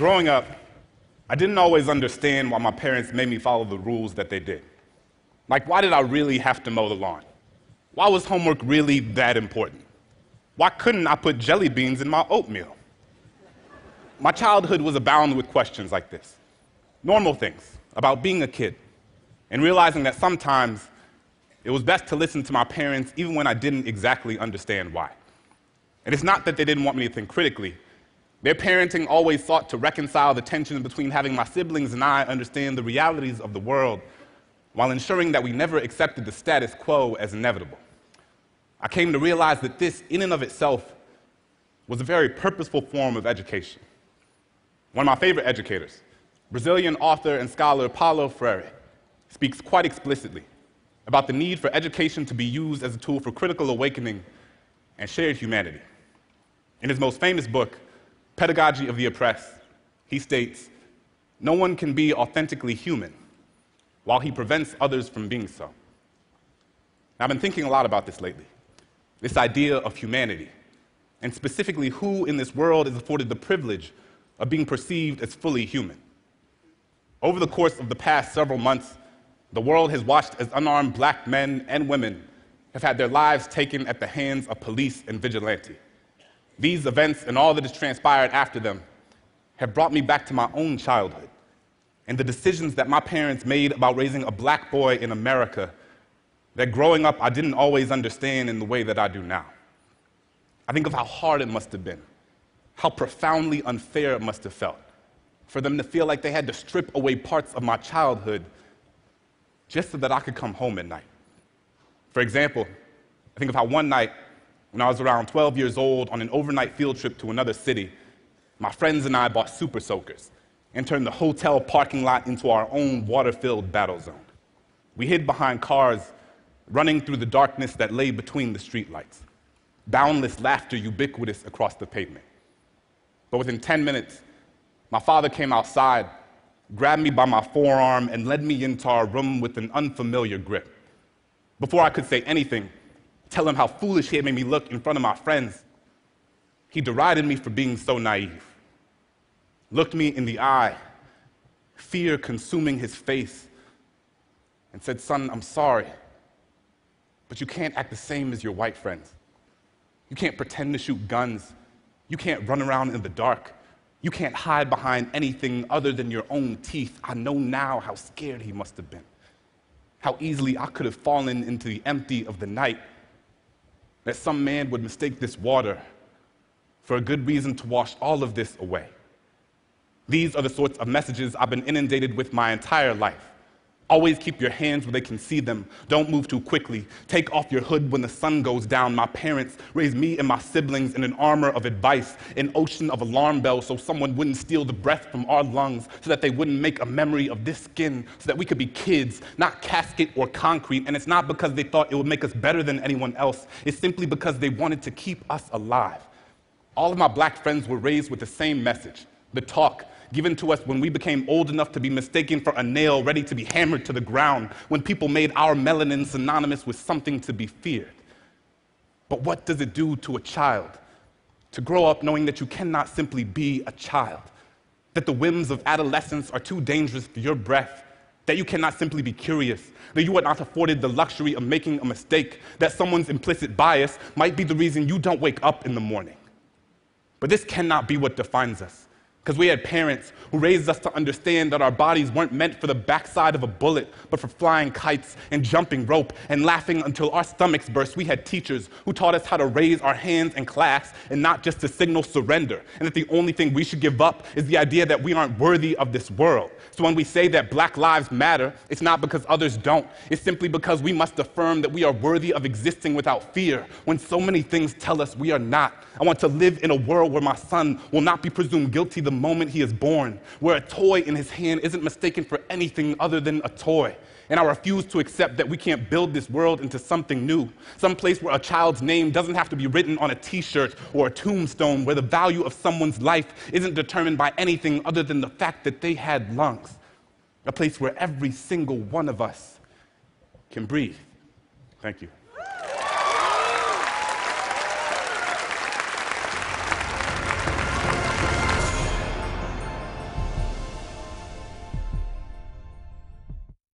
Growing up, I didn't always understand why my parents made me follow the rules that they did. Like, why did I really have to mow the lawn? Why was homework really that important? Why couldn't I put jelly beans in my oatmeal? My childhood was abound with questions like this. Normal things about being a kid and realizing that sometimes it was best to listen to my parents even when I didn't exactly understand why. And it's not that they didn't want me to think critically. Their parenting always sought to reconcile the tension between having my siblings and I understand the realities of the world while ensuring that we never accepted the status quo as inevitable. I came to realize that this, in and of itself, was a very purposeful form of education. One of my favorite educators, Brazilian author and scholar Paulo Freire, speaks quite explicitly about the need for education to be used as a tool for critical awakening and shared humanity. In his most famous book, Pedagogy of the Oppressed, he states, "No one can be authentically human while he prevents others from being so." Now, I've been thinking a lot about this lately, this idea of humanity, and specifically who in this world is afforded the privilege of being perceived as fully human. Over the course of the past several months, the world has watched as unarmed black men and women have had their lives taken at the hands of police and vigilante. These events and all that has transpired after them have brought me back to my own childhood and the decisions that my parents made about raising a black boy in America that growing up I didn't always understand in the way that I do now. I think of how hard it must have been, how profoundly unfair it must have felt for them to feel like they had to strip away parts of my childhood just so that I could come home at night. For example, I think of how one night, when I was around 12 years old on an overnight field trip to another city, my friends and I bought super soakers and turned the hotel parking lot into our own water-filled battle zone. We hid behind cars, running through the darkness that lay between the streetlights. Boundless laughter ubiquitous across the pavement. But within 10 minutes, my father came outside, grabbed me by my forearm, and led me into our room with an unfamiliar grip. Before I could say anything, tell him how foolish he had made me look in front of my friends, he derided me for being so naive, looked me in the eye, fear consuming his face, and said, "Son, I'm sorry, but you can't act the same as your white friends. You can't pretend to shoot guns. You can't run around in the dark. You can't hide behind anything other than your own teeth." I know now how scared he must have been, how easily I could have fallen into the empty of the night, that some man would mistake this water for a good reason to wash all of this away. These are the sorts of messages I've been inundated with my entire life. Always keep your hands where they can see them. Don't move too quickly. Take off your hood when the sun goes down. My parents raised me and my siblings in an armor of advice, an ocean of alarm bells so someone wouldn't steal the breath from our lungs, so that they wouldn't make a memory of this skin, so that we could be kids, not casket or concrete. And it's not because they thought it would make us better than anyone else. It's simply because they wanted to keep us alive. All of my black friends were raised with the same message, the talk given to us when we became old enough to be mistaken for a nail ready to be hammered to the ground, when people made our melanin synonymous with something to be feared. But what does it do to a child to grow up knowing that you cannot simply be a child, that the whims of adolescence are too dangerous for your breath, that you cannot simply be curious, that you are not afforded the luxury of making a mistake, that someone's implicit bias might be the reason you don't wake up in the morning? But this cannot be what defines us. Because we had parents who raised us to understand that our bodies weren't meant for the backside of a bullet, but for flying kites and jumping rope and laughing until our stomachs burst. We had teachers who taught us how to raise our hands in class and not just to signal surrender, and that the only thing we should give up is the idea that we aren't worthy of this world. So when we say that Black lives matter, it's not because others don't. It's simply because we must affirm that we are worthy of existing without fear, when so many things tell us we are not. I want to live in a world where my son will not be presumed guilty the moment he is born, where a toy in his hand isn't mistaken for anything other than a toy. And I refuse to accept that we can't build this world into something new, some place where a child's name doesn't have to be written on a t-shirt or a tombstone, where the value of someone's life isn't determined by anything other than the fact that they had lungs, a place where every single one of us can breathe. Thank you.